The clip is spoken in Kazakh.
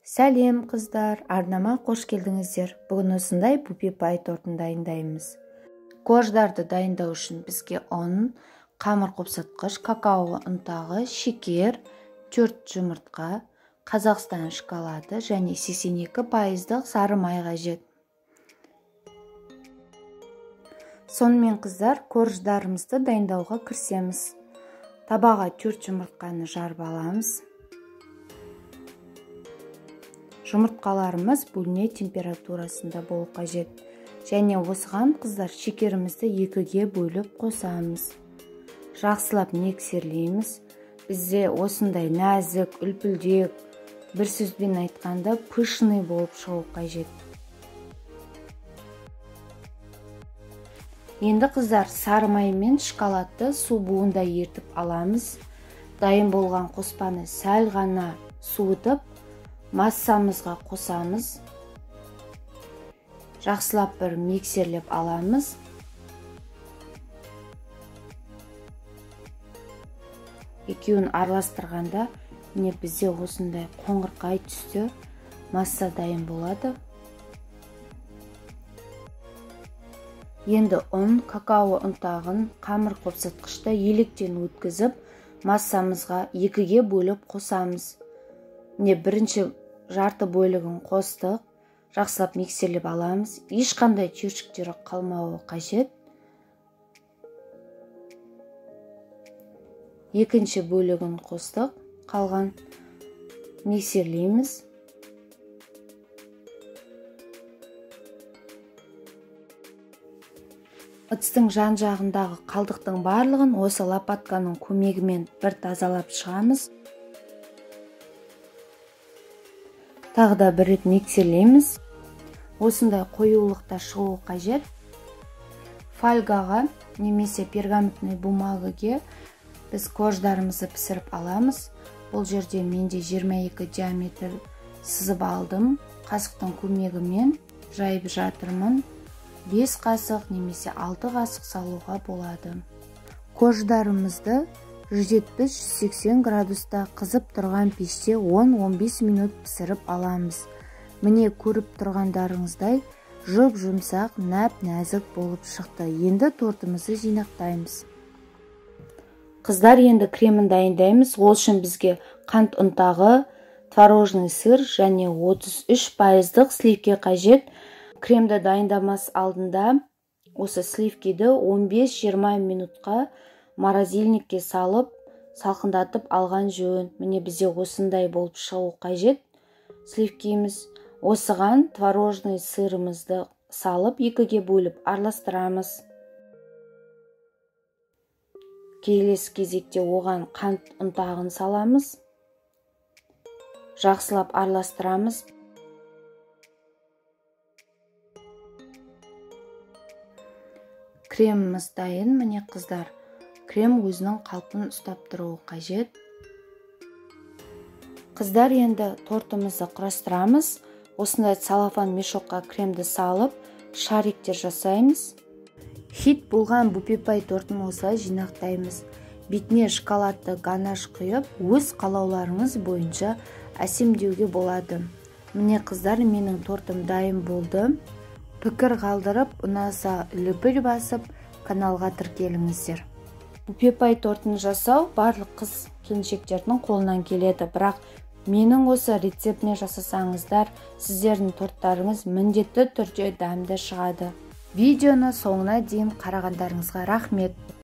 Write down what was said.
Сәлем қыздар, арнама қош келдіңіздер. Бүгін осындай бупе пай тортын дайындаймыз. Корждарды дайындау үшін бізге ұн, қамыр қопсатқыш, какао ұнтағы, шекер, 4 жұмыртқа, Қазақстан шоколады және 82% сары май қажет. Сонымен қыздар, корждарымызды дайындауға кірісеміз. Табаға 4 жұмыртқаны жарып аламыз. Жұмыртқаларымыз бөлме температурасында болу қажет. Және осыған қыздар шекерімізді 2-ге бөліп қосамыз. Жақсылап миксерлейміз. Бізде осындай нәзік, үлпілдек, бір сөзбен айтқанда пышный болып шығу қажет. Енді қыздар сары май мен шоколадты су буында ертіп аламыз. Дайын болған қоспаны сәл ғана суытып, массамызға қосамыз. Жақсылап бір миксерлеп аламыз. Екеуін араластырғанда міне бізде осындай қоңырқай түсті масса дайын болады. Енді ұн, какао ұнтағын қамыр қопсатқышта електен өткізіп, массамызға 2-ге бөліп қосамыз. Міне бірінші жарты бөлігін қостық. Жақсылап миксерлеп аламыз. Ешқандай түйіршіктері қалмауы қажет. Екінші бөлігін қостық. Қалған миксерлейміз. Ыдыстың жан жағындағы қалдықтың барлығын осы лопатканың көмегімен бір тазалап шығамыз. Тағы да бір рет миксерлейміз. Осындай қоюлықта шығуы қажет. Фольгаға немесе пергаментный бумагаге біз корждарымызды пісіріп аламыз. Бұл жерде менде 22 диаметр сызып алдым. Қасықтың көмегімен жайып жатырмын. 5 қасық немесе 6 қасық салуға болады. Корждарымызды 170-180 градуста қызып тұрған пеште 10-15 минут пісіріп аламыз. Міне көріп тұрғандарыңыздай жұп-жұмсақ, нәп-нәзік болып шықты. Енді тортымызды жинақтаймыз. Қыздар, енді кремін дайындаймыз. Ол үшін бізге қант ұнтағы, творожный сыр және 33% сливке қажет. Кремді дайындамас алдында осы сливкені 15-20 минутқа морозильникке салып, салқындатып алған жөн. Міне бізде осындай болып шығу қажет. Сливкеміз. Осыған творожный сырымызды салып 2-ге бөліп араластырамыз. Келесі кезекте оған қант ұнтағын саламыз. Жақсылап араластырамыз. Креміміз дайын. Міне қыздар, крем өзінің қалпын ұстап тұруы қажет. Қыздар, енді тортымызды құрастырамыз. Осындай целлофан мешокқа кремді салып, шариктер жасаймыз. Хит болған бупе пай тортын осылай жинақтаймыз. Бетіне шоколадты ганаш құйып, өз қалауларыңыз бойынша әсемдеуге болады. Міне қыздар, менің тортым дайын болды. Пікір қалдырып, ұнаса лүпіл басып, каналға тіркеліңіздер. Бупе пай тортын жасау барлық қыз келіншектердің қолынан келеді, бірақ менің осы рецептіне жасасаңыздар, сіздердің торттарыңыз міндетті түрде дәмді шығады. Видеоны соңына дейін қарағандарыңызға рахмет.